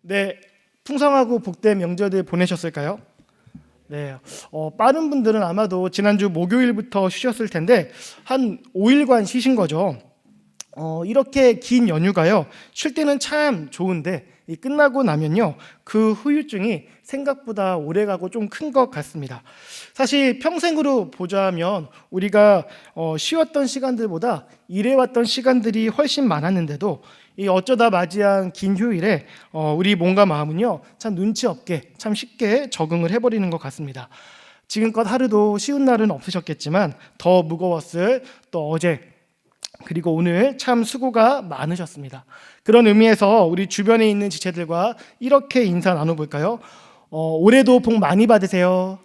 네, 풍성하고 복된 명절들 보내셨을까요? 네, 빠른 분들은 아마도 지난주 목요일부터 쉬셨을 텐데 한 5일간 쉬신 거죠. 이렇게 긴 연휴가요, 쉴 때는 참 좋은데 이 끝나고 나면요, 그 후유증이 생각보다 오래가고 좀 큰 것 같습니다. 사실 평생으로 보자면 우리가 쉬었던 시간들보다 일해왔던 시간들이 훨씬 많았는데도 이 어쩌다 맞이한 긴 휴일에 우리 몸과 마음은요, 참 눈치 없게 참 쉽게 적응을 해버리는 것 같습니다. 지금껏 하루도 쉬운 날은 없으셨겠지만 더 무거웠을 또 어제 그리고 오늘 참 수고가 많으셨습니다. 그런 의미에서 우리 주변에 있는 지체들과 이렇게 인사 나눠볼까요? 올해도 복 많이 받으세요.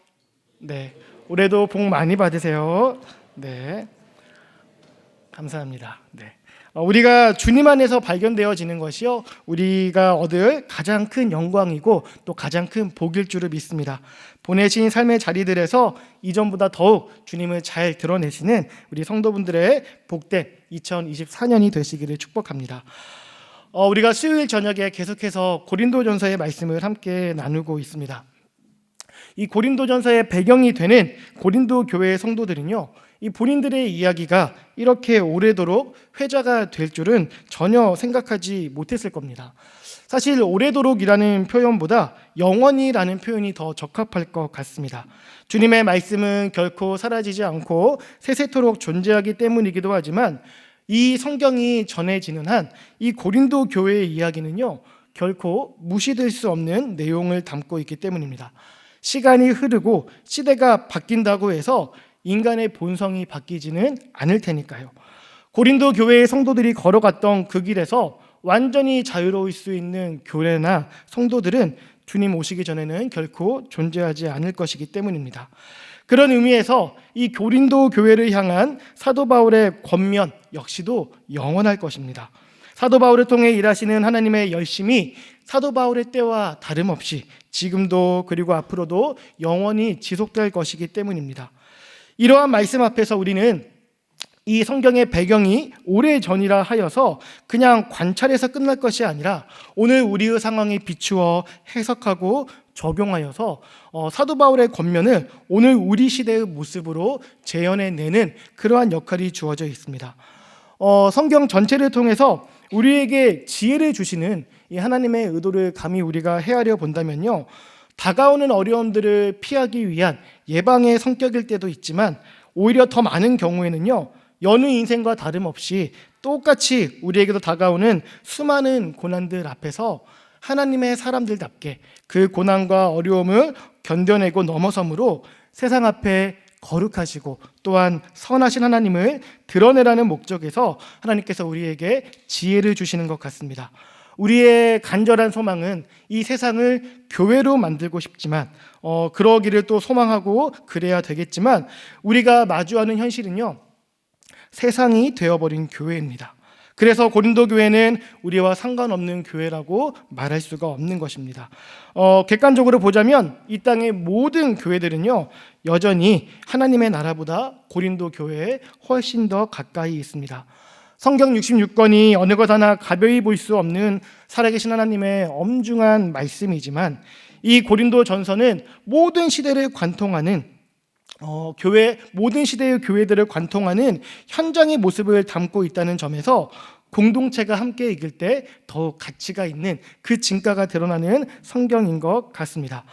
네, 올해도 복 많이 받으세요. 네, 감사합니다. 네. 우리가 주님 안에서 발견되어지는 것이요, 우리가 얻을 가장 큰 영광이고 또 가장 큰 복일 줄을 믿습니다. 보내신 삶의 자리들에서 이전보다 더욱 주님을 잘 드러내시는 우리 성도분들의 복된 2024년이 되시기를 축복합니다. 우리가 수요일 저녁에 계속해서 고린도전서의 말씀을 함께 나누고 있습니다. 이 고린도전서의 배경이 되는 고린도 교회의 성도들은요, 이 본인들의 이야기가 이렇게 오래도록 회자가 될 줄은 전혀 생각하지 못했을 겁니다. 사실 오래도록이라는 표현보다 영원히라는 표현이 더 적합할 것 같습니다. 주님의 말씀은 결코 사라지지 않고 세세토록 존재하기 때문이기도 하지만 이 성경이 전해지는 한 이 고린도 교회의 이야기는요, 결코 무시될 수 없는 내용을 담고 있기 때문입니다. 시간이 흐르고 시대가 바뀐다고 해서 인간의 본성이 바뀌지는 않을 테니까요. 고린도 교회의 성도들이 걸어갔던 그 길에서 완전히 자유로울 수 있는 교회나 성도들은 주님 오시기 전에는 결코 존재하지 않을 것이기 때문입니다. 그런 의미에서 이 고린도 교회를 향한 사도 바울의 권면 역시도 영원할 것입니다. 사도 바울을 통해 일하시는 하나님의 열심이 사도 바울의 때와 다름없이 지금도 그리고 앞으로도 영원히 지속될 것이기 때문입니다. 이러한 말씀 앞에서 우리는 이 성경의 배경이 오래전이라 하여서 그냥 관찰해서 끝날 것이 아니라 오늘 우리의 상황에 비추어 해석하고 적용하여서 사도 바울의 권면을 오늘 우리 시대의 모습으로 재현해내는 그러한 역할이 주어져 있습니다. 성경 전체를 통해서 우리에게 지혜를 주시는 이 하나님의 의도를 감히 우리가 헤아려 본다면요, 다가오는 어려움들을 피하기 위한 예방의 성격일 때도 있지만 오히려 더 많은 경우에는요, 여느 인생과 다름없이 똑같이 우리에게도 다가오는 수많은 고난들 앞에서 하나님의 사람들답게 그 고난과 어려움을 견뎌내고 넘어섬으로 세상 앞에 거룩하시고 또한 선하신 하나님을 드러내라는 목적에서 하나님께서 우리에게 지혜를 주시는 것 같습니다. 우리의 간절한 소망은 이 세상을 교회로 만들고 싶지만 그러기를 또 소망하고 그래야 되겠지만 우리가 마주하는 현실은요, 세상이 되어버린 교회입니다. 그래서 고린도 교회는 우리와 상관없는 교회라고 말할 수가 없는 것입니다. 객관적으로 보자면 이 땅의 모든 교회들은요, 여전히 하나님의 나라보다 고린도 교회에 훨씬 더 가까이 있습니다. 성경 66권이 어느 것 하나 가벼이 볼 수 없는 살아계신 하나님의 엄중한 말씀이지만 이 고린도 전서는 모든 시대를 관통하는 모든 시대의 교회들을 관통하는 현장의 모습을 담고 있다는 점에서 공동체가 함께 읽을 때 더욱 가치가 있는 그 진가가 드러나는 성경인 것 같습니다.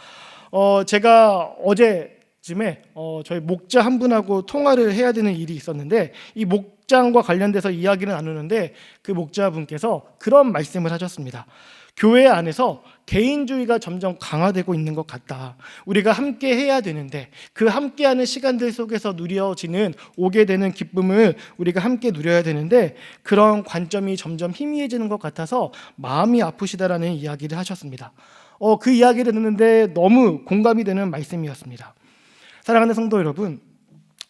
제가 어제쯤에 저희 목자 한 분하고 통화를 해야 되는 일이 있었는데 이 목장과 관련돼서 이야기를 나누는데 그 목자분께서 그런 말씀을 하셨습니다. 교회 안에서 개인주의가 점점 강화되고 있는 것 같다. 우리가 함께 해야 되는데 그 함께하는 시간들 속에서 누려지는 오게 되는 기쁨을 우리가 함께 누려야 되는데 그런 관점이 점점 희미해지는 것 같아서 마음이 아프시다라는 이야기를 하셨습니다. 그 이야기를 듣는데 너무 공감이 되는 말씀이었습니다. 사랑하는 성도 여러분,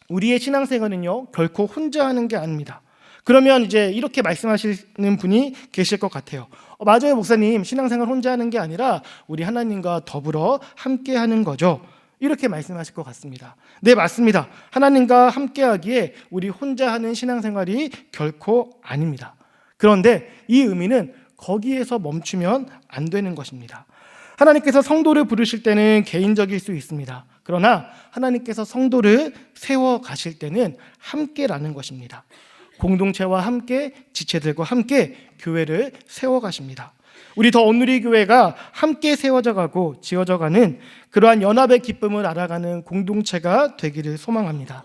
우리의 신앙생활은요, 결코 혼자 하는 게 아닙니다. 그러면 이제 이렇게 말씀하시는 분이 계실 것 같아요. 맞아요, 목사님. 신앙생활 혼자 하는 게 아니라 우리 하나님과 더불어 함께 하는 거죠. 이렇게 말씀하실 것 같습니다. 네, 맞습니다. 하나님과 함께 하기에 우리 혼자 하는 신앙생활이 결코 아닙니다. 그런데 이 의미는 거기에서 멈추면 안 되는 것입니다. 하나님께서 성도를 부르실 때는 개인적일 수 있습니다. 그러나 하나님께서 성도를 세워 가실 때는 함께라는 것입니다. 공동체와 함께, 지체들과 함께 교회를 세워 가십니다. 우리 더 온누리 교회가 함께 세워져 가고 지어져 가는 그러한 연합의 기쁨을 알아가는 공동체가 되기를 소망합니다.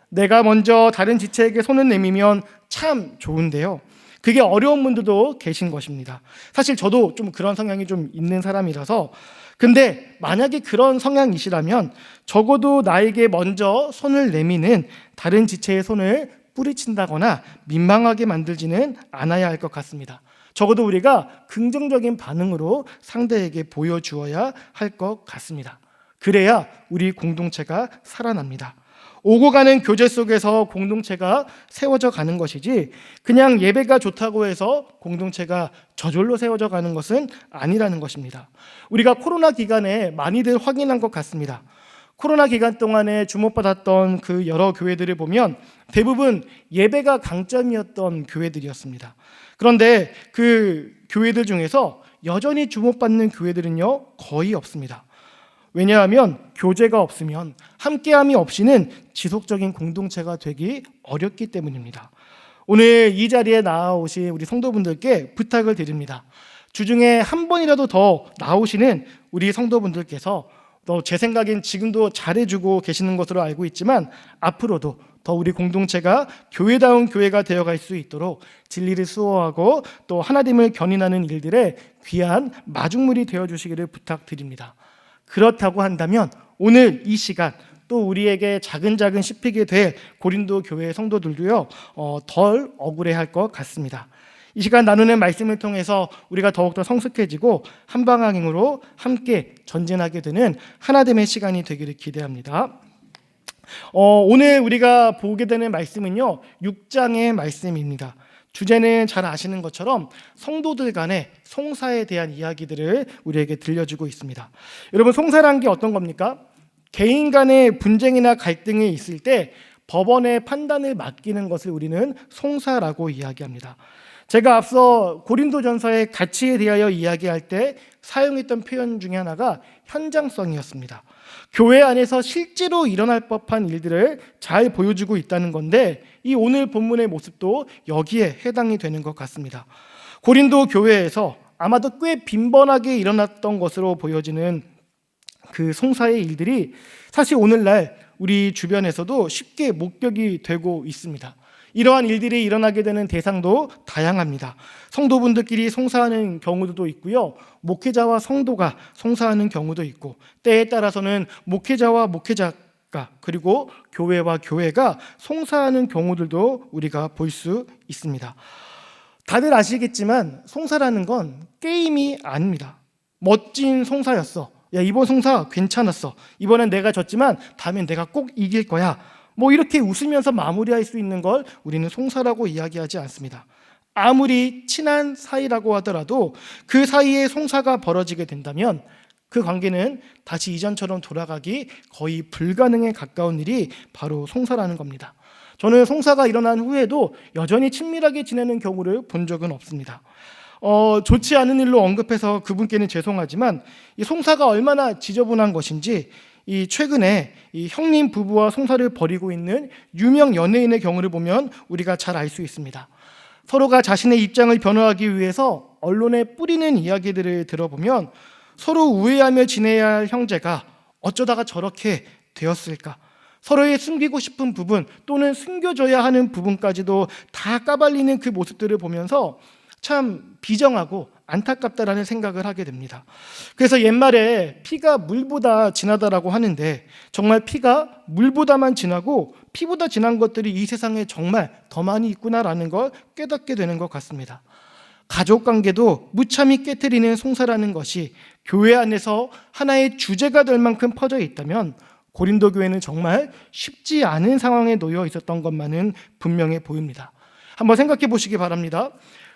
내가 먼저 다른 지체에게 손을 내밀면 참 좋은데요, 그게 어려운 분들도 계신 것입니다. 사실 저도 좀 그런 성향이 좀 있는 사람이라서, 근데 만약에 그런 성향이시라면 적어도 나에게 먼저 손을 내미는 다른 지체의 손을 뿌리친다거나 민망하게 만들지는 않아야 할 것 같습니다. 적어도 우리가 긍정적인 반응으로 상대에게 보여주어야 할 것 같습니다. 그래야 우리 공동체가 살아납니다. 오고 가는 교제 속에서 공동체가 세워져 가는 것이지, 그냥 예배가 좋다고 해서 공동체가 저절로 세워져 가는 것은 아니라는 것입니다. 우리가 코로나 기간에 많이들 확인한 것 같습니다. 코로나 기간 동안에 주목받았던 그 여러 교회들을 보면 대부분 예배가 강점이었던 교회들이었습니다. 그런데 그 교회들 중에서 여전히 주목받는 교회들은요, 거의 없습니다. 왜냐하면 교제가 없으면, 함께함이 없이는 지속적인 공동체가 되기 어렵기 때문입니다. 오늘 이 자리에 나오신 우리 성도분들께 부탁을 드립니다. 주중에 한 번이라도 더 나오시는 우리 성도분들께서, 제 생각엔 지금도 잘해주고 계시는 것으로 알고 있지만 앞으로도 더 우리 공동체가 교회다운 교회가 되어갈 수 있도록 진리를 수호하고 또 하나님을 견인하는 일들에 귀한 마중물이 되어주시기를 부탁드립니다. 그렇다고 한다면 오늘 이 시간 또 우리에게 자근자근 씹히게 될 고린도 교회 성도들도요, 덜 억울해할 것 같습니다. 이 시간 나누는 말씀을 통해서 우리가 더욱더 성숙해지고 한 방향으로 함께 전진하게 되는 하나됨의 시간이 되기를 기대합니다. 오늘 우리가 보게 되는 말씀은요, 6장의 말씀입니다. 주제는 잘 아시는 것처럼 성도들 간의 송사에 대한 이야기들을 우리에게 들려주고 있습니다. 여러분, 송사란 게 어떤 겁니까? 개인 간의 분쟁이나 갈등이 있을 때 법원의 판단을 맡기는 것을 우리는 송사라고 이야기합니다. 제가 앞서 고린도전서의 가치에 대하여 이야기할 때 사용했던 표현 중에 하나가 현장성이었습니다. 교회 안에서 실제로 일어날 법한 일들을 잘 보여주고 있다는 건데, 이 오늘 본문의 모습도 여기에 해당이 되는 것 같습니다. 고린도 교회에서 아마도 꽤 빈번하게 일어났던 것으로 보여지는 그 송사의 일들이 사실 오늘날 우리 주변에서도 쉽게 목격이 되고 있습니다. 이러한 일들이 일어나게 되는 대상도 다양합니다. 성도분들끼리 송사하는 경우도 있고요, 목회자와 성도가 송사하는 경우도 있고, 때에 따라서는 목회자와 목회자가, 그리고 교회와 교회가 송사하는 경우들도 우리가 볼 수 있습니다. 다들 아시겠지만 송사라는 건 게임이 아닙니다. 멋진 송사였어, 야 이번 송사 괜찮았어, 이번엔 내가 졌지만 다음엔 내가 꼭 이길 거야, 이렇게 웃으면서 마무리할 수 있는 걸 우리는 송사라고 이야기하지 않습니다. 아무리 친한 사이라고 하더라도 그 사이에 송사가 벌어지게 된다면 그 관계는 다시 이전처럼 돌아가기 거의 불가능에 가까운 일이 바로 송사라는 겁니다. 저는 송사가 일어난 후에도 여전히 친밀하게 지내는 경우를 본 적은 없습니다. 좋지 않은 일로 언급해서 그분께는 죄송하지만 이 송사가 얼마나 지저분한 것인지, 이 최근에 이 형님 부부와 송사를 벌이고 있는 유명 연예인의 경우를 보면 우리가 잘 알 수 있습니다. 서로가 자신의 입장을 변호하기 위해서 언론에 뿌리는 이야기들을 들어보면 서로 우애하며 지내야 할 형제가 어쩌다가 저렇게 되었을까, 서로의 숨기고 싶은 부분 또는 숨겨줘야 하는 부분까지도 다 까발리는 그 모습들을 보면서 참 비정하고 안타깝다라는 생각을 하게 됩니다. 그래서 옛말에 피가 물보다 진하다라고 하는데, 정말 피가 물보다만 진하고 피보다 진한 것들이 이 세상에 정말 더 많이 있구나라는 걸 깨닫게 되는 것 같습니다. 가족관계도 무참히 깨트리는 송사라는 것이 교회 안에서 하나의 주제가 될 만큼 퍼져 있다면 고린도 교회는 정말 쉽지 않은 상황에 놓여 있었던 것만은 분명해 보입니다. 한번 생각해 보시기 바랍니다.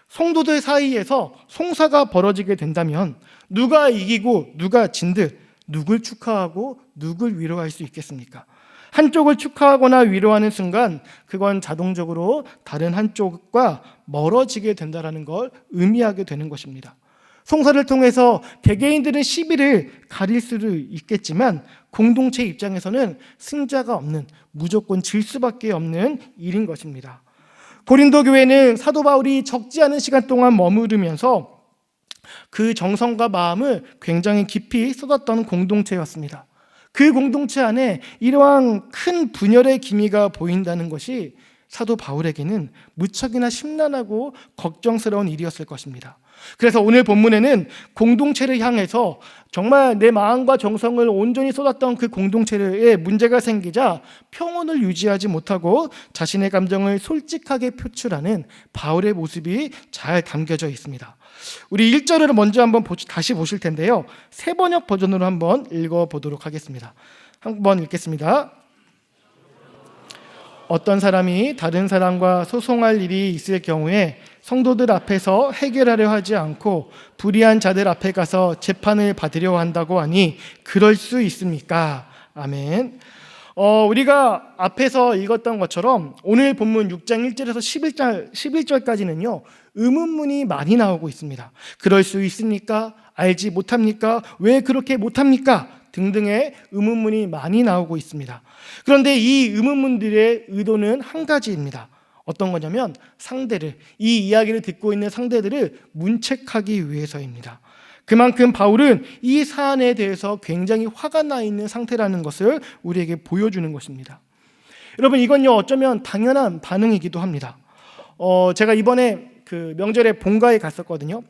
성도들 사이에서 송사가 벌어지게 된다면 누가 이기고 누가 진들, 누굴 축하하고 누굴 위로할 수 있겠습니까? 한쪽을 축하하거나 위로하는 순간 그건 자동적으로 다른 한쪽과 멀어지게 된다는 걸 의미하게 되는 것입니다. 송사를 통해서 개개인들은 시비를 가릴 수도 있겠지만 공동체 입장에서는 승자가 없는, 무조건 질 수밖에 없는 일인 것입니다. 고린도 교회는 사도 바울이 적지 않은 시간 동안 머무르면서 그 정성과 마음을 굉장히 깊이 쏟았던 공동체였습니다. 그 공동체 안에 이러한 큰 분열의 기미가 보인다는 것이 사도 바울에게는 무척이나 심란하고 걱정스러운 일이었을 것입니다. 그래서 오늘 본문에는 공동체를 향해서 정말 내 마음과 정성을 온전히 쏟았던 그 공동체에 문제가 생기자 평온을 유지하지 못하고 자신의 감정을 솔직하게 표출하는 바울의 모습이 잘 담겨져 있습니다. 우리 1절을 먼저 한번 다시 보실 텐데요, 새 번역 버전으로 한번 읽어보도록 하겠습니다. 한번 읽겠습니다. 어떤 사람이 다른 사람과 소송할 일이 있을 경우에 성도들 앞에서 해결하려 하지 않고 불의한 자들 앞에 가서 재판을 받으려 한다고 하니 그럴 수 있습니까? 아멘. 우리가 앞에서 읽었던 것처럼 오늘 본문 6장 1절에서 11절까지는요 의문문이 많이 나오고 있습니다. 그럴 수 있습니까? 알지 못합니까? 왜 그렇게 못합니까? 등등의 의문문이 많이 나오고 있습니다. 그런데 이 의문문들의 의도는 한 가지입니다. 어떤 거냐면 이 이야기를 듣고 있는 상대들을 문책하기 위해서입니다. 그만큼 바울은 이 사안에 대해서 굉장히 화가 나 있는 상태라는 것을 우리에게 보여주는 것입니다. 여러분, 이건요 어쩌면 당연한 반응이기도 합니다. 제가 이번에 그 명절에 본가에 갔었거든요.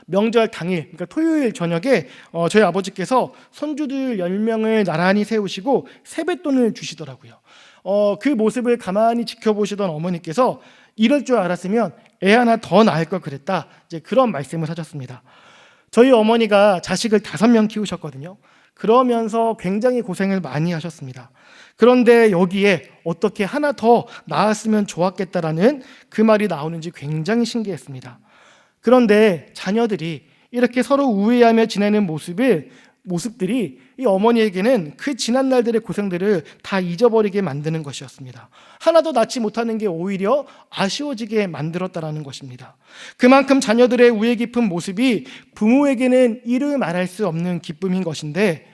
명절 당일, 그러니까 토요일 저녁에 저희 아버지께서 손주들 10명을 나란히 세우시고 세뱃돈을 주시더라고요. 그 모습을 가만히 지켜보시던 어머니께서 이럴 줄 알았으면 애 하나 더 낳을 걸 그랬다, 이제 그런 말씀을 하셨습니다. 저희 어머니가 자식을 5명 키우셨거든요. 그러면서 굉장히 고생을 많이 하셨습니다. 그런데 여기에 어떻게 하나 더 낳았으면 좋았겠다라는 그 말이 나오는지 굉장히 신기했습니다. 그런데 자녀들이 이렇게 서로 우애하며 지내는 모습들이 이 어머니에게는 그 지난 날들의 고생들을 다 잊어버리게 만드는 것이었습니다. 하나도 낳지 못하는 게 오히려 아쉬워지게 만들었다라는 것입니다. 그만큼 자녀들의 우애 깊은 모습이 부모에게는 이루 말할 수 없는 기쁨인 것인데,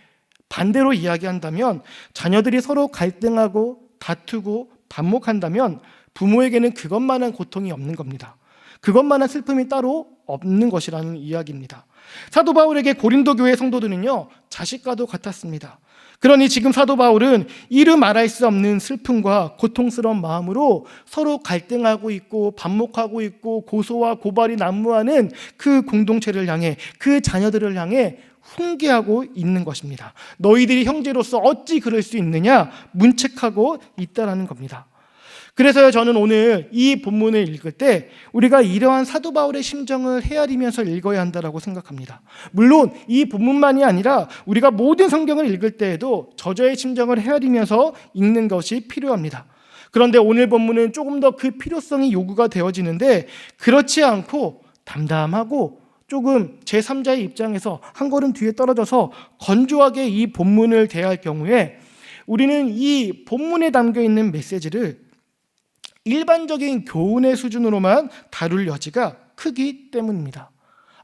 반대로 이야기한다면 자녀들이 서로 갈등하고 다투고 반목한다면 부모에게는 그것만한 고통이 없는 겁니다. 그것만한 슬픔이 따로 없는 것이라는 이야기입니다. 사도 바울에게 고린도 교회 성도들은요 자식과도 같았습니다. 그러니 지금 사도 바울은 이루 말할 수 없는 슬픔과 고통스러운 마음으로 서로 갈등하고 있고 반목하고 있고 고소와 고발이 난무하는 그 공동체를 향해, 그 자녀들을 향해 훈계하고 있는 것입니다. 너희들이 형제로서 어찌 그럴 수 있느냐 문책하고 있다라는 겁니다. 그래서 저는 오늘 이 본문을 읽을 때 우리가 이러한 사도 바울의 심정을 헤아리면서 읽어야 한다고 생각합니다. 물론 이 본문만이 아니라 우리가 모든 성경을 읽을 때에도 저자의 심정을 헤아리면서 읽는 것이 필요합니다. 그런데 오늘 본문은 조금 더 그 필요성이 요구가 되어지는데, 그렇지 않고 담담하고 조금 제3자의 입장에서 한 걸음 뒤에 떨어져서 건조하게 이 본문을 대할 경우에 우리는 이 본문에 담겨있는 메시지를 일반적인 교훈의 수준으로만 다룰 여지가 크기 때문입니다.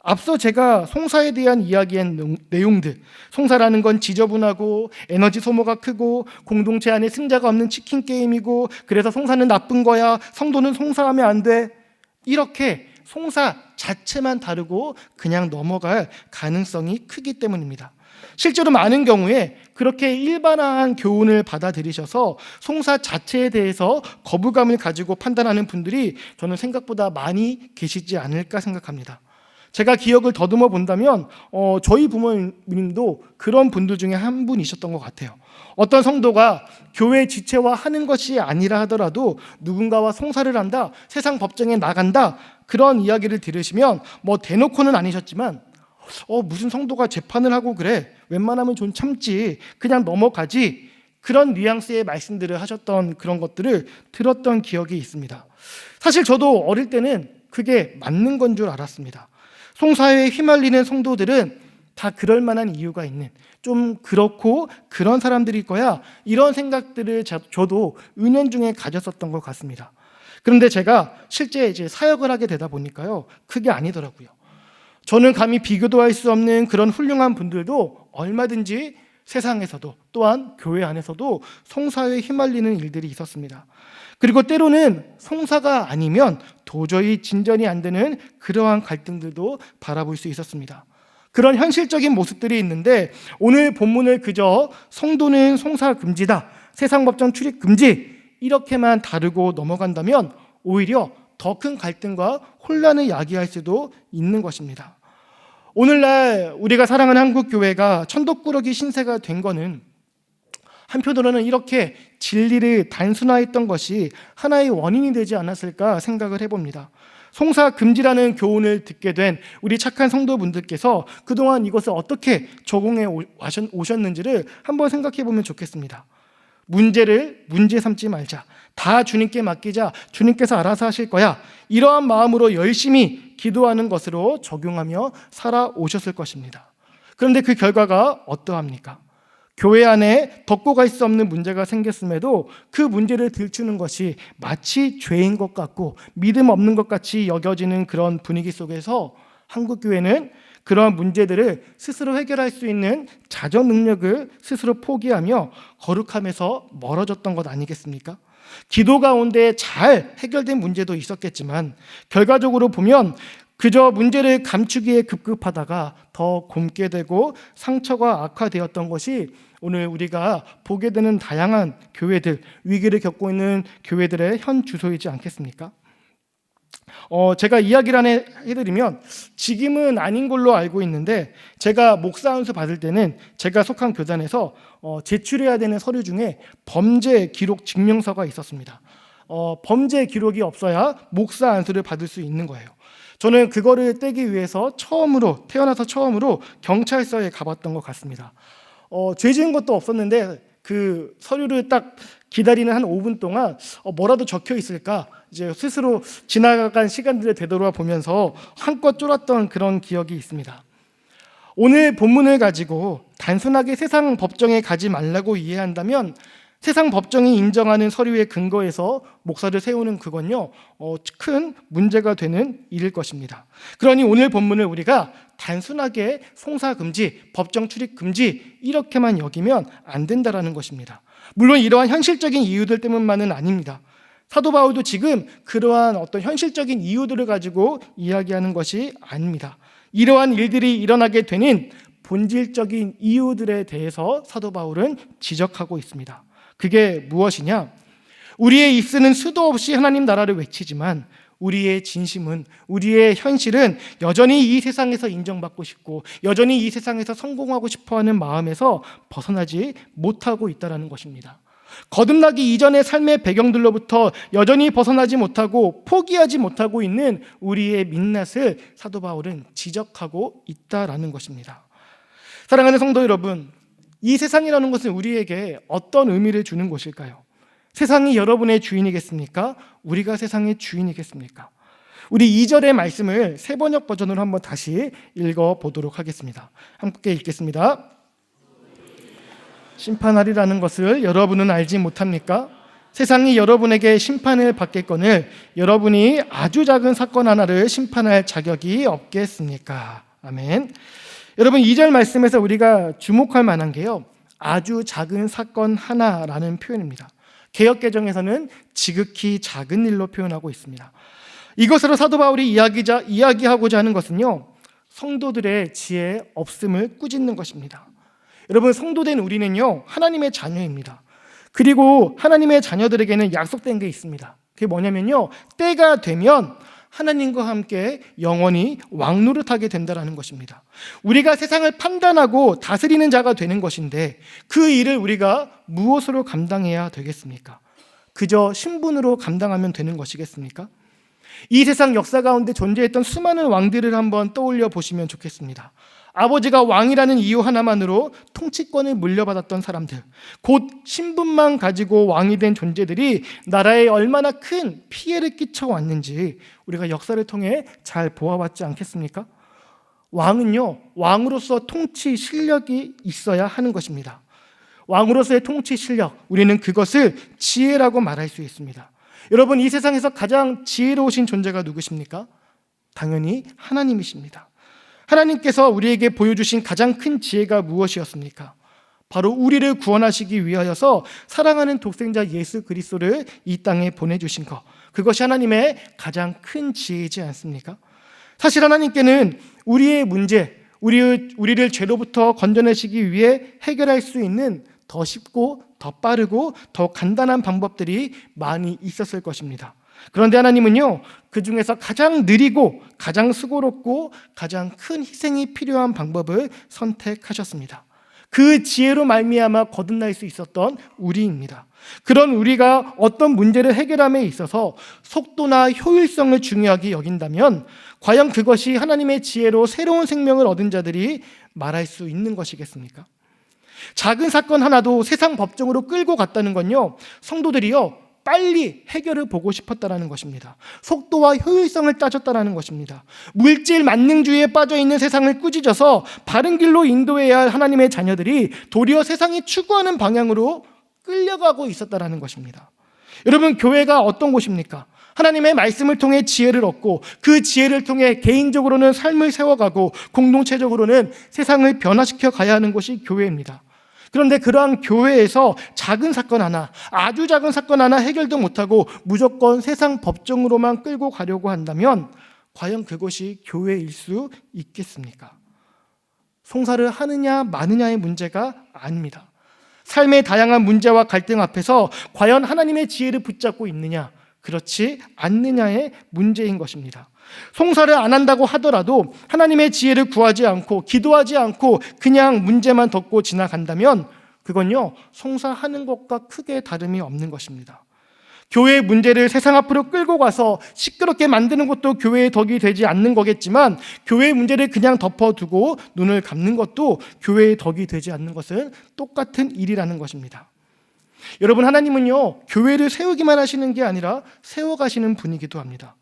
앞서 제가 송사에 대한 이야기한 내용들, 송사라는 건 지저분하고 에너지 소모가 크고 공동체 안에 승자가 없는 치킨 게임이고 그래서 송사는 나쁜 거야, 성도는 송사하면 안 돼, 이렇게 송사 자체만 다루고 그냥 넘어갈 가능성이 크기 때문입니다. 실제로 많은 경우에 그렇게 일반화한 교훈을 받아들이셔서 송사 자체에 대해서 거부감을 가지고 판단하는 분들이 저는 생각보다 많이 계시지 않을까 생각합니다. 제가 기억을 더듬어 본다면 저희 부모님도 그런 분들 중에 한 분이셨던 것 같아요. 어떤 성도가 교회 지체화하는 것이 아니라 하더라도 누군가와 송사를 한다, 세상 법정에 나간다, 그런 이야기를 들으시면 대놓고는 아니셨지만 무슨 성도가 재판을 하고 그래, 웬만하면 좀 참지, 그냥 넘어가지, 그런 뉘앙스의 말씀들을 하셨던 그런 것들을 들었던 기억이 있습니다. 사실 저도 어릴 때는 그게 맞는 건 줄 알았습니다. 송사에 휘말리는 성도들은 다 그럴 만한 이유가 있는, 좀 그렇고 그런 사람들일 거야, 이런 생각들을 저도 은연중에 가졌었던 것 같습니다. 그런데 제가 실제 이제 사역을 하게 되다 보니까요, 그게 아니더라고요. 저는 감히 비교도 할 수 없는 그런 훌륭한 분들도 얼마든지 세상에서도 또한 교회 안에서도 송사에 휘말리는 일들이 있었습니다. 그리고 때로는 송사가 아니면 도저히 진전이 안 되는 그러한 갈등들도 바라볼 수 있었습니다. 그런 현실적인 모습들이 있는데 오늘 본문을 그저 성도는 송사 금지다, 세상 법정 출입 금지 이렇게만 다루고 넘어간다면 오히려 더 큰 갈등과 혼란을 야기할 수도 있는 것입니다. 오늘날 우리가 사랑하는 한국교회가 천덕꾸러기 신세가 된 거는 한편으로는 이렇게 진리를 단순화했던 것이 하나의 원인이 되지 않았을까 생각을 해봅니다. 송사 금지라는 교훈을 듣게 된 우리 착한 성도분들께서 그동안 이것을 어떻게 적용해 오셨는지를 한번 생각해 보면 좋겠습니다. 문제를 문제 삼지 말자, 다 주님께 맡기자, 주님께서 알아서 하실 거야, 이러한 마음으로 열심히 기도하는 것으로 적용하며 살아오셨을 것입니다. 그런데 그 결과가 어떠합니까? 교회 안에 덮고 갈 수 없는 문제가 생겼음에도 그 문제를 들추는 것이 마치 죄인 것 같고 믿음 없는 것 같이 여겨지는 그런 분위기 속에서 한국교회는 그러한 문제들을 스스로 해결할 수 있는 자정 능력을 스스로 포기하며 거룩함에서 멀어졌던 것 아니겠습니까? 기도 가운데 잘 해결된 문제도 있었겠지만 결과적으로 보면 그저 문제를 감추기에 급급하다가 더 곪게 되고 상처가 악화되었던 것이 오늘 우리가 보게 되는 다양한 교회들, 위기를 겪고 있는 교회들의 현 주소이지 않겠습니까? 제가 이야기를 하나 해드리면 지금은 아닌 걸로 알고 있는데 제가 목사 안수 받을 때는 제가 속한 교단에서 제출해야 되는 서류 중에 범죄 기록 증명서가 있었습니다. 범죄 기록이 없어야 목사 안수를 받을 수 있는 거예요. 저는 그거를 떼기 위해서 태어나서 처음으로 경찰서에 가봤던 것 같습니다. 죄 지은 것도 없었는데 그 서류를 딱 기다리는 한 5분 동안 뭐라도 적혀 있을까 이제 스스로 지나간 시간들을 되돌아보면서 한껏 쫄았던 그런 기억이 있습니다. 오늘 본문을 가지고 단순하게 세상 법정에 가지 말라고 이해한다면 세상 법정이 인정하는 서류의 근거에서 목사를 세우는 그건요 큰 문제가 되는 일일 것입니다. 그러니 오늘 본문을 우리가 단순하게 송사 금지, 법정 출입 금지 이렇게만 여기면 안 된다라는 것입니다. 물론 이러한 현실적인 이유들 때문만은 아닙니다. 사도 바울도 지금 그러한 어떤 현실적인 이유들을 가지고 이야기하는 것이 아닙니다. 이러한 일들이 일어나게 되는 본질적인 이유들에 대해서 사도 바울은 지적하고 있습니다. 그게 무엇이냐? 우리의 입술은 수도 없이 하나님 나라를 외치지만 우리의 진심은, 우리의 현실은 여전히 이 세상에서 인정받고 싶고 여전히 이 세상에서 성공하고 싶어하는 마음에서 벗어나지 못하고 있다는 것입니다. 거듭나기 이전의 삶의 배경들로부터 여전히 벗어나지 못하고 포기하지 못하고 있는 우리의 민낯을 사도 바울은 지적하고 있다라는 것입니다. 사랑하는 성도 여러분, 이 세상이라는 것은 우리에게 어떤 의미를 주는 것일까요? 세상이 여러분의 주인이겠습니까? 우리가 세상의 주인이겠습니까? 우리 2절의 말씀을 세번역 버전으로 한번 다시 읽어보도록 하겠습니다. 함께 읽겠습니다. 심판하리라는 것을 여러분은 알지 못합니까? 세상이 여러분에게 심판을 받겠거늘 여러분이 아주 작은 사건 하나를 심판할 자격이 없겠습니까? 아멘. 여러분 2절 말씀에서 우리가 주목할 만한 게요 아주 작은 사건 하나라는 표현입니다. 개역개정에서는 지극히 작은 일로 표현하고 있습니다. 이것으로 사도 바울이 이야기하고자 하는 것은요 성도들의 지혜 없음을 꾸짖는 것입니다. 여러분 성도된 우리는요 하나님의 자녀입니다. 그리고 하나님의 자녀들에게는 약속된 게 있습니다. 그게 뭐냐면요 때가 되면 하나님과 함께 영원히 왕노릇하게 된다는 것입니다. 우리가 세상을 판단하고 다스리는 자가 되는 것인데 그 일을 우리가 무엇으로 감당해야 되겠습니까? 그저 신분으로 감당하면 되는 것이겠습니까? 이 세상 역사 가운데 존재했던 수많은 왕들을 한번 떠올려 보시면 좋겠습니다. 아버지가 왕이라는 이유 하나만으로 통치권을 물려받았던 사람들, 곧 신분만 가지고 왕이 된 존재들이 나라에 얼마나 큰 피해를 끼쳐왔는지 우리가 역사를 통해 잘 보아왔지 않겠습니까? 왕은요, 왕으로서 통치 실력이 있어야 하는 것입니다. 왕으로서의 통치 실력, 우리는 그것을 지혜라고 말할 수 있습니다. 여러분, 이 세상에서 가장 지혜로우신 존재가 누구십니까? 당연히 하나님이십니다. 하나님께서 우리에게 보여주신 가장 큰 지혜가 무엇이었습니까? 바로 우리를 구원하시기 위하여서 사랑하는 독생자 예수 그리스도를 이 땅에 보내주신 것, 그것이 하나님의 가장 큰 지혜이지 않습니까? 사실 하나님께는 우리의 문제, 우리를 죄로부터 건져내시기 위해 해결할 수 있는 더 쉽고 더 빠르고 더 간단한 방법들이 많이 있었을 것입니다. 그런데 하나님은요, 그 중에서 가장 느리고 가장 수고롭고 가장 큰 희생이 필요한 방법을 선택하셨습니다. 그 지혜로 말미암아 거듭날 수 있었던 우리입니다. 그런 우리가 어떤 문제를 해결함에 있어서 속도나 효율성을 중요하게 여긴다면 과연 그것이 하나님의 지혜로 새로운 생명을 얻은 자들이 말할 수 있는 것이겠습니까? 작은 사건 하나도 세상 법정으로 끌고 갔다는 건요, 성도들이요 빨리 해결을 보고 싶었다는 것입니다. 속도와 효율성을 따졌다는 것입니다. 물질 만능주의에 빠져있는 세상을 꾸짖어서 바른 길로 인도해야 할 하나님의 자녀들이 도리어 세상이 추구하는 방향으로 끌려가고 있었다는 것입니다. 여러분, 교회가 어떤 곳입니까? 하나님의 말씀을 통해 지혜를 얻고 그 지혜를 통해 개인적으로는 삶을 세워가고 공동체적으로는 세상을 변화시켜 가야 하는 곳이 교회입니다. 그런데 그러한 교회에서 작은 사건 하나, 아주 작은 사건 하나 해결도 못하고 무조건 세상 법정으로만 끌고 가려고 한다면 과연 그것이 교회일 수 있겠습니까? 송사를 하느냐 마느냐의 문제가 아닙니다. 삶의 다양한 문제와 갈등 앞에서 과연 하나님의 지혜를 붙잡고 있느냐, 그렇지 않느냐의 문제인 것입니다. 송사를 안 한다고 하더라도 하나님의 지혜를 구하지 않고 기도하지 않고 그냥 문제만 덮고 지나간다면 그건요, 송사하는 것과 크게 다름이 없는 것입니다. 교회의 문제를 세상 앞으로 끌고 가서 시끄럽게 만드는 것도 교회의 덕이 되지 않는 거겠지만 교회의 문제를 그냥 덮어두고 눈을 감는 것도 교회의 덕이 되지 않는 것은 똑같은 일이라는 것입니다. 여러분, 하나님은요, 교회를 세우기만 하시는 게 아니라 세워가시는 분이기도 합니다.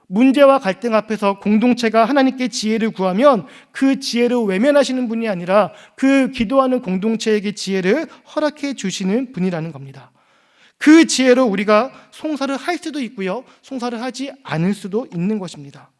문제와 갈등 앞에서 공동체가 하나님께 지혜를 구하면 그 지혜를 외면하시는 분이 아니라 그 기도하는 공동체에게 지혜를 허락해 주시는 분이라는 겁니다. 그 지혜로 우리가 송사를 할 수도 있고요, 송사를 하지 않을 수도 있는 것입니다.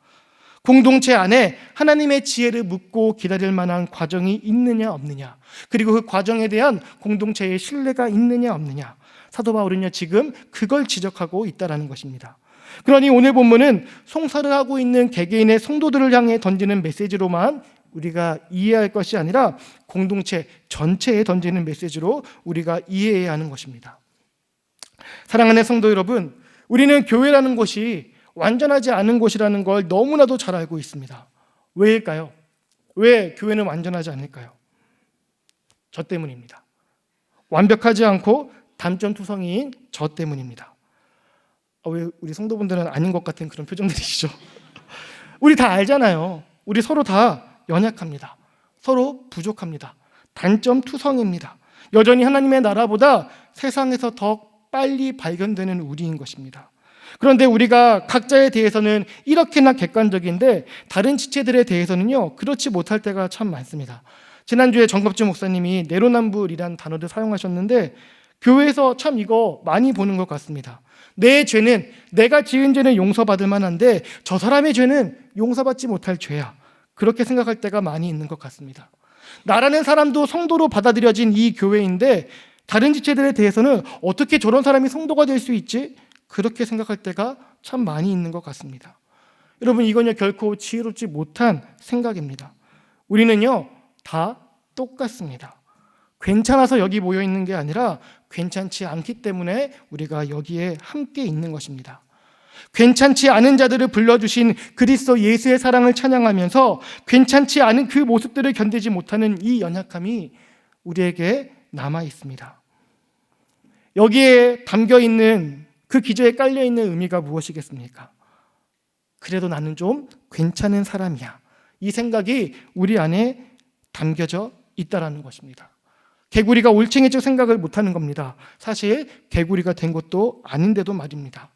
공동체 안에 하나님의 지혜를 묻고 기다릴 만한 과정이 있느냐 없느냐, 그리고 그 과정에 대한 공동체의 신뢰가 있느냐 없느냐, 사도 바울은요 지금 그걸 지적하고 있다는 것입니다. 그러니 오늘 본문은 송사를 하고 있는 개개인의 성도들을 향해 던지는 메시지로만 우리가 이해할 것이 아니라 공동체 전체에 던지는 메시지로 우리가 이해해야 하는 것입니다. 사랑하는 성도 여러분, 우리는 교회라는 곳이 완전하지 않은 곳이라는 걸 너무나도 잘 알고 있습니다. 왜일까요? 왜 교회는 완전하지 않을까요? 저 때문입니다. 완벽하지 않고 단점투성이인 저 때문입니다. 왜 우리 성도분들은 아닌 것 같은 그런 표정들이시죠? 우리 다 알잖아요. 우리 서로 다 연약합니다. 서로 부족합니다. 단점투성입니다. 여전히 하나님의 나라보다 세상에서 더 빨리 발견되는 우리인 것입니다. 그런데 우리가 각자에 대해서는 이렇게나 객관적인데 다른 지체들에 대해서는요 그렇지 못할 때가 참 많습니다. 지난주에 정갑주 목사님이 내로남불이라는 단어를 사용하셨는데 교회에서 참 이거 많이 보는 것 같습니다. 내 죄는, 내가 지은 죄는 용서받을 만한데 저 사람의 죄는 용서받지 못할 죄야, 그렇게 생각할 때가 많이 있는 것 같습니다. 나라는 사람도 성도로 받아들여진 이 교회인데 다른 지체들에 대해서는 어떻게 저런 사람이 성도가 될 수 있지? 그렇게 생각할 때가 참 많이 있는 것 같습니다. 여러분, 이건요 결코 지혜롭지 못한 생각입니다. 우리는요 다 똑같습니다. 괜찮아서 여기 모여 있는 게 아니라 괜찮지 않기 때문에 우리가 여기에 함께 있는 것입니다. 괜찮지 않은 자들을 불러주신 그리스도 예수의 사랑을 찬양하면서 괜찮지 않은 그 모습들을 견디지 못하는 이 연약함이 우리에게 남아 있습니다. 여기에 담겨있는 그 기저에 깔려있는 의미가 무엇이겠습니까? 그래도 나는 좀 괜찮은 사람이야, 이 생각이 우리 안에 담겨져 있다는 것입니다. 개구리가 올챙이적 생각을 못하는 겁니다. 사실 개구리가 된 것도 아닌데도 말입니다.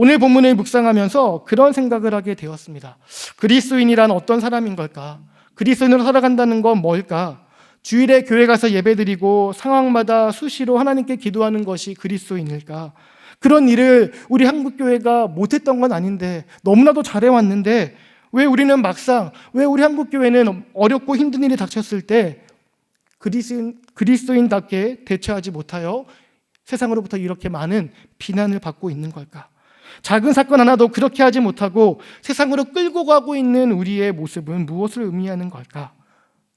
오늘 본문을 묵상하면서 그런 생각을 하게 되었습니다. 그리스도인이란 어떤 사람인 걸까? 그리스도인으로 살아간다는 건 뭘까? 주일에 교회 가서 예배드리고 상황마다 수시로 하나님께 기도하는 것이 그리스도인일까? 그런 일을 우리 한국교회가 못했던 건 아닌데, 너무나도 잘해왔는데 왜 우리는 막상, 왜 우리 한국교회는 어렵고 힘든 일이 닥쳤을 때 그리스도인답게 대처하지 못하여 세상으로부터 이렇게 많은 비난을 받고 있는 걸까? 작은 사건 하나도 그렇게 하지 못하고 세상으로 끌고 가고 있는 우리의 모습은 무엇을 의미하는 걸까?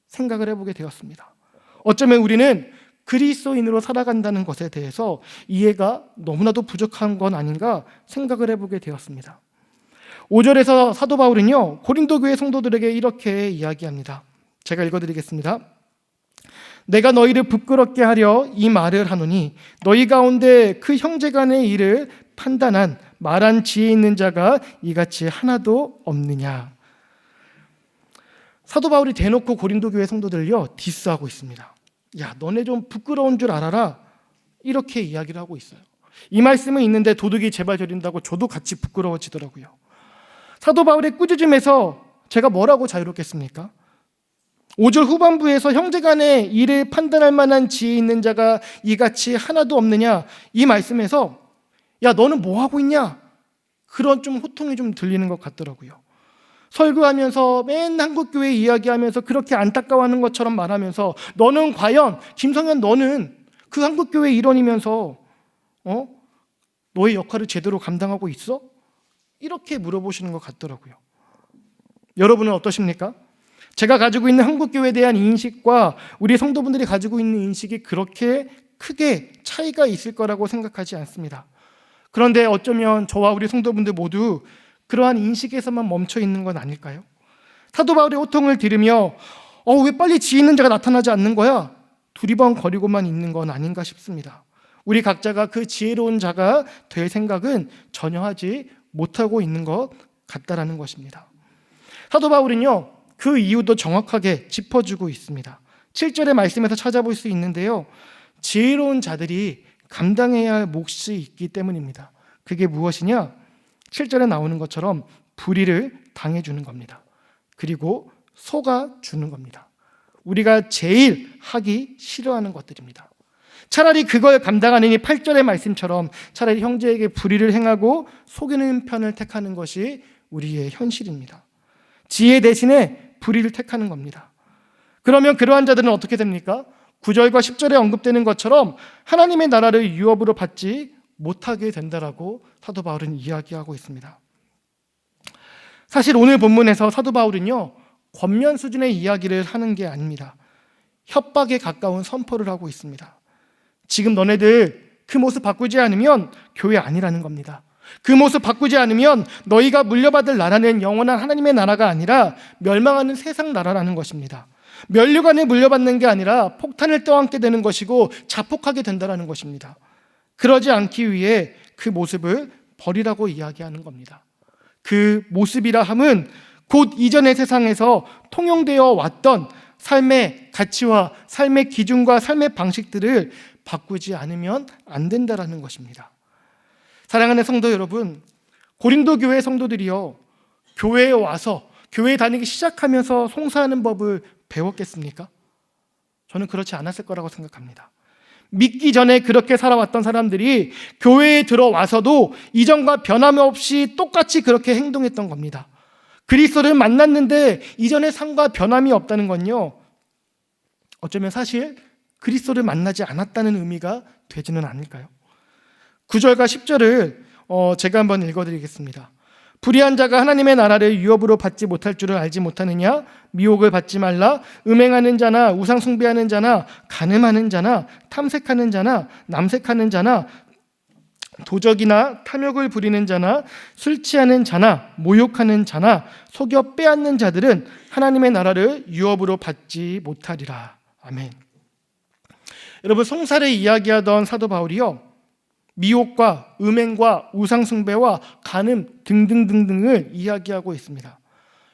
생각을 해보게 되었습니다. 어쩌면 우리는 그리스도인으로 살아간다는 것에 대해서 이해가 너무나도 부족한 건 아닌가 생각을 해보게 되었습니다. 5절에서 사도 바울은요, 고린도 교회 성도들에게 이렇게 이야기합니다. 제가 읽어드리겠습니다. 내가 너희를 부끄럽게 하려 이 말을 하노니 너희 가운데 그 형제간의 일을 판단한 말한 지혜 있는 자가 이같이 하나도 없느냐. 사도 바울이 대놓고 고린도 교회 성도들을요 디스하고 있습니다. 야, 너네 좀 부끄러운 줄 알아라, 이렇게 이야기를 하고 있어요. 이 말씀은 있는데 도둑이 제발 저린다고 저도 같이 부끄러워지더라고요. 사도 바울의 꾸짖음에서 제가 뭐라고 자유롭겠습니까? 5절 후반부에서 형제간의 일을 판단할 만한 지혜 있는 자가 이같이 하나도 없느냐, 이 말씀에서 야, 너는 뭐 하고 있냐, 그런 좀 호통이 좀 들리는 것 같더라고요. 설교하면서 맨 한국교회 이야기하면서 그렇게 안타까워하는 것처럼 말하면서 너는 과연, 김성현 너는 그 한국교회 일원이면서 너의 역할을 제대로 감당하고 있어? 이렇게 물어보시는 것 같더라고요. 여러분은 어떠십니까? 제가 가지고 있는 한국교회에 대한 인식과 우리 성도분들이 가지고 있는 인식이 그렇게 크게 차이가 있을 거라고 생각하지 않습니다. 그런데 어쩌면 저와 우리 성도분들 모두 그러한 인식에서만 멈춰 있는 건 아닐까요? 사도 바울의 호통을 들으며 왜 빨리 지혜 있는 자가 나타나지 않는 거야? 두리번거리고만 있는 건 아닌가 싶습니다. 우리 각자가 그 지혜로운 자가 될 생각은 전혀 하지 못하고 있는 것 같다라는 것입니다. 사도 바울은요, 그 이유도 정확하게 짚어주고 있습니다. 7절의 말씀에서 찾아볼 수 있는데요, 지혜로운 자들이 감당해야 할 몫이 있기 때문입니다. 그게 무엇이냐? 7절에 나오는 것처럼 불의를 당해주는 겁니다. 그리고 속아주는 겁니다. 우리가 제일 하기 싫어하는 것들입니다. 차라리 그걸 감당하느니 8절의 말씀처럼 차라리 형제에게 불의를 행하고 속이는 편을 택하는 것이 우리의 현실입니다. 지혜 대신에 불의를 택하는 겁니다. 그러면 그러한 자들은 어떻게 됩니까? 9절과 10절에 언급되는 것처럼 하나님의 나라를 유업으로 받지 못하게 된다라고 사도 바울은 이야기하고 있습니다. 사실 오늘 본문에서 사도 바울은요, 권면 수준의 이야기를 하는 게 아닙니다. 협박에 가까운 선포를 하고 있습니다. 지금 너네들 그 모습 바꾸지 않으면 교회 아니라는 겁니다. 그 모습 바꾸지 않으면 너희가 물려받을 나라는 영원한 하나님의 나라가 아니라 멸망하는 세상 나라라는 것입니다. 면류관을 물려받는 게 아니라 폭탄을 떠안게 되는 것이고 자폭하게 된다는 것입니다. 그러지 않기 위해 그 모습을 버리라고 이야기하는 겁니다. 그 모습이라 함은 곧 이전의 세상에서 통용되어 왔던 삶의 가치와 삶의 기준과 삶의 방식들을 바꾸지 않으면 안 된다는 것입니다. 사랑하는 성도 여러분, 고린도 교회 성도들이요, 교회에 와서 교회 다니기 시작하면서 송사하는 법을 배웠겠습니까? 저는 그렇지 않았을 거라고 생각합니다. 믿기 전에 그렇게 살아왔던 사람들이 교회에 들어와서도 이전과 변함없이 똑같이 그렇게 행동했던 겁니다. 그리스도를 만났는데 이전의 삶과 변함이 없다는 건요, 어쩌면 사실 그리스도를 만나지 않았다는 의미가 되지는 않을까요? 9절과 10절을 제가 한번 읽어드리겠습니다. 불의한 자가 하나님의 나라를 유업으로 받지 못할 줄을 알지 못하느냐? 미혹을 받지 말라. 음행하는 자나 우상 숭배하는 자나 간음하는 자나 탐색하는 자나 남색하는 자나 도적이나 탐욕을 부리는 자나 술 취하는 자나 모욕하는 자나 속여 빼앗는 자들은 하나님의 나라를 유업으로 받지 못하리라. 아멘. 여러분, 송사를 이야기하던 사도 바울이요, 미혹과 음행과 우상숭배와 간음 등등등등을 이야기하고 있습니다.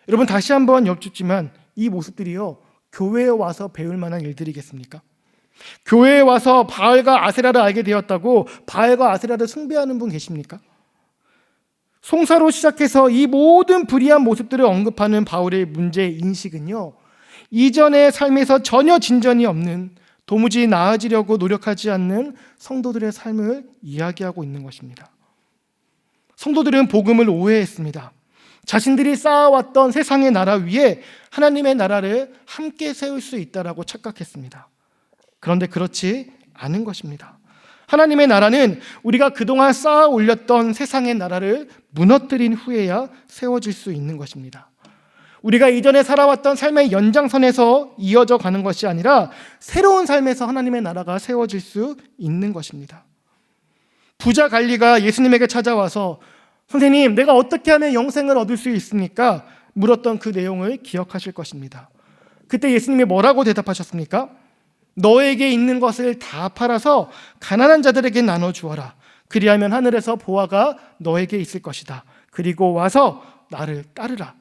여러분, 다시 한번 여쭙지만 이 모습들이요, 교회에 와서 배울 만한 일들이겠습니까? 교회에 와서 바알과 아세라를 알게 되었다고 바알과 아세라를 숭배하는 분 계십니까? 송사로 시작해서 이 모든 불의한 모습들을 언급하는 바울의 문제 인식은요, 이전의 삶에서 전혀 진전이 없는, 도무지 나아지려고 노력하지 않는 성도들의 삶을 이야기하고 있는 것입니다. 성도들은 복음을 오해했습니다. 자신들이 쌓아왔던 세상의 나라 위에 하나님의 나라를 함께 세울 수 있다라고 착각했습니다. 그런데 그렇지 않은 것입니다. 하나님의 나라는 우리가 그동안 쌓아 올렸던 세상의 나라를 무너뜨린 후에야 세워질 수 있는 것입니다. 우리가 이전에 살아왔던 삶의 연장선에서 이어져 가는 것이 아니라 새로운 삶에서 하나님의 나라가 세워질 수 있는 것입니다. 부자 관리가 예수님에게 찾아와서 선생님, 내가 어떻게 하면 영생을 얻을 수 있습니까? 물었던 그 내용을 기억하실 것입니다. 그때 예수님이 뭐라고 대답하셨습니까? 너에게 있는 것을 다 팔아서 가난한 자들에게 나눠주어라. 그리하면 하늘에서 보화가 너에게 있을 것이다. 그리고 와서 나를 따르라.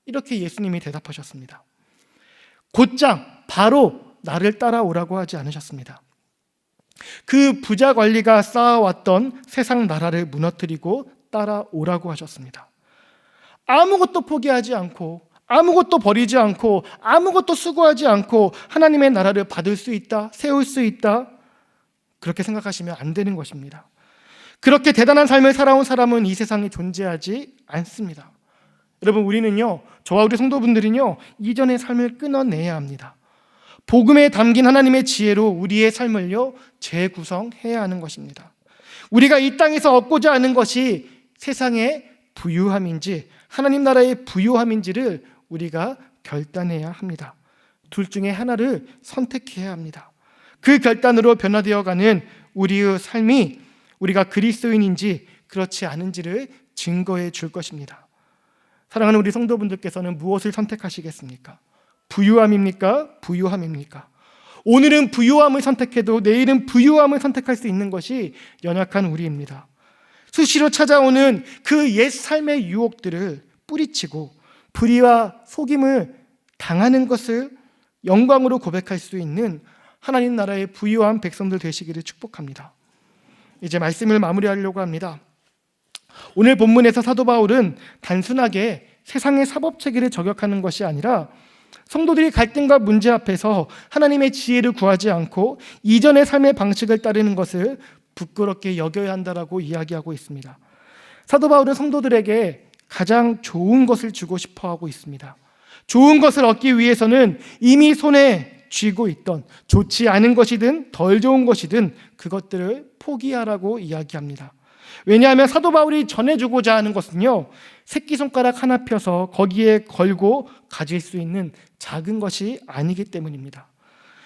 이렇게 예수님이 대답하셨습니다. 곧장 바로 나를 따라오라고 하지 않으셨습니다. 그 부자 관리가 쌓아왔던 세상 나라를 무너뜨리고 따라오라고 하셨습니다. 아무것도 포기하지 않고, 아무것도 버리지 않고, 아무것도 수고하지 않고 하나님의 나라를 받을 수 있다, 세울 수 있다, 그렇게 생각하시면 안 되는 것입니다. 그렇게 대단한 삶을 살아온 사람은 이 세상에 존재하지 않습니다. 여러분, 우리는요, 저와 우리 성도분들은요, 이전의 삶을 끊어내야 합니다. 복음에 담긴 하나님의 지혜로 우리의 삶을요, 재구성해야 하는 것입니다. 우리가 이 땅에서 얻고자 하는 것이 세상의 부유함인지 하나님 나라의 부유함인지를 우리가 결단해야 합니다. 둘 중에 하나를 선택해야 합니다. 그 결단으로 변화되어가는 우리의 삶이 우리가 그리스도인인지 그렇지 않은지를 증거해 줄 것입니다. 사랑하는 우리 성도분들께서는 무엇을 선택하시겠습니까? 부유함입니까? 부유함입니까? 오늘은 부유함을 선택해도 내일은 부유함을 선택할 수 있는 것이 연약한 우리입니다. 수시로 찾아오는 그 옛 삶의 유혹들을 뿌리치고 불의와 속임을 당하는 것을 영광으로 고백할 수 있는 하나님 나라의 부유한 백성들 되시기를 축복합니다. 이제 말씀을 마무리하려고 합니다. 오늘 본문에서 사도 바울은 단순하게 세상의 사법체계를 저격하는 것이 아니라 성도들이 갈등과 문제 앞에서 하나님의 지혜를 구하지 않고 이전의 삶의 방식을 따르는 것을 부끄럽게 여겨야 한다라고 이야기하고 있습니다. 사도 바울은 성도들에게 가장 좋은 것을 주고 싶어 하고 있습니다. 좋은 것을 얻기 위해서는 이미 손에 쥐고 있던 좋지 않은 것이든 덜 좋은 것이든 그것들을 포기하라고 이야기합니다. 왜냐하면 사도 바울이 전해주고자 하는 것은요, 새끼손가락 하나 펴서 거기에 걸고 가질 수 있는 작은 것이 아니기 때문입니다.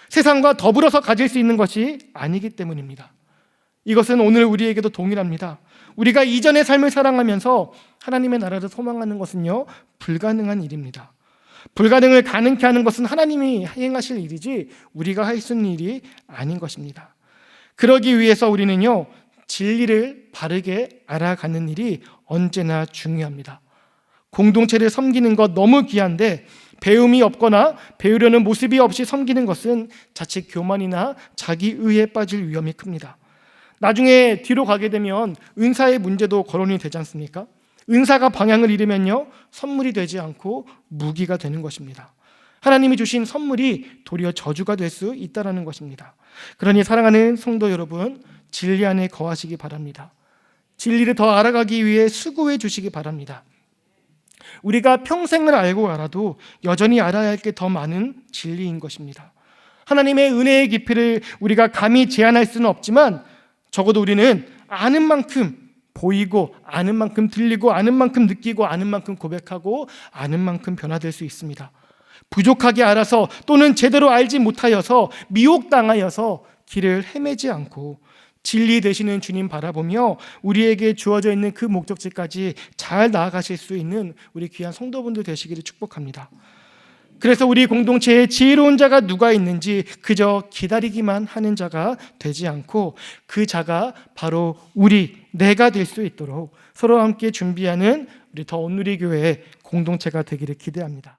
세상과 더불어서 가질 수 있는 것이 아니기 때문입니다. 이것은 오늘 우리에게도 동일합니다. 우리가 이전의 삶을 살아가면서 하나님의 나라를 소망하는 것은요, 불가능한 일입니다. 불가능을 가능케 하는 것은 하나님이 행하실 일이지 우리가 할 수 있는 일이 아닌 것입니다. 그러기 위해서 우리는요, 진리를 바르게 알아가는 일이 언제나 중요합니다. 공동체를 섬기는 것 너무 귀한데 배움이 없거나 배우려는 모습이 없이 섬기는 것은 자칫 교만이나 자기의에 빠질 위험이 큽니다. 나중에 뒤로 가게 되면 은사의 문제도 거론이 되지 않습니까? 은사가 방향을 잃으면요, 선물이 되지 않고 무기가 되는 것입니다. 하나님이 주신 선물이 도리어 저주가 될 수 있다는 것입니다. 그러니 사랑하는 성도 여러분, 진리 안에 거하시기 바랍니다. 진리를 더 알아가기 위해 수고해 주시기 바랍니다. 우리가 평생을 알고 알아도 여전히 알아야 할 게 더 많은 진리인 것입니다. 하나님의 은혜의 깊이를 우리가 감히 제한할 수는 없지만 적어도 우리는 아는 만큼 보이고, 아는 만큼 들리고, 아는 만큼 느끼고, 아는 만큼 고백하고, 아는 만큼 변화될 수 있습니다. 부족하게 알아서 또는 제대로 알지 못하여서 미혹당하여서 길을 헤매지 않고 진리 되시는 주님 바라보며 우리에게 주어져 있는 그 목적지까지 잘 나아가실 수 있는 우리 귀한 성도분들 되시기를 축복합니다. 그래서 우리 공동체에 지혜로운 자가 누가 있는지 그저 기다리기만 하는 자가 되지 않고 그 자가 바로 내가 될 수 있도록 서로 함께 준비하는 우리 더 온누리 교회의 공동체가 되기를 기대합니다.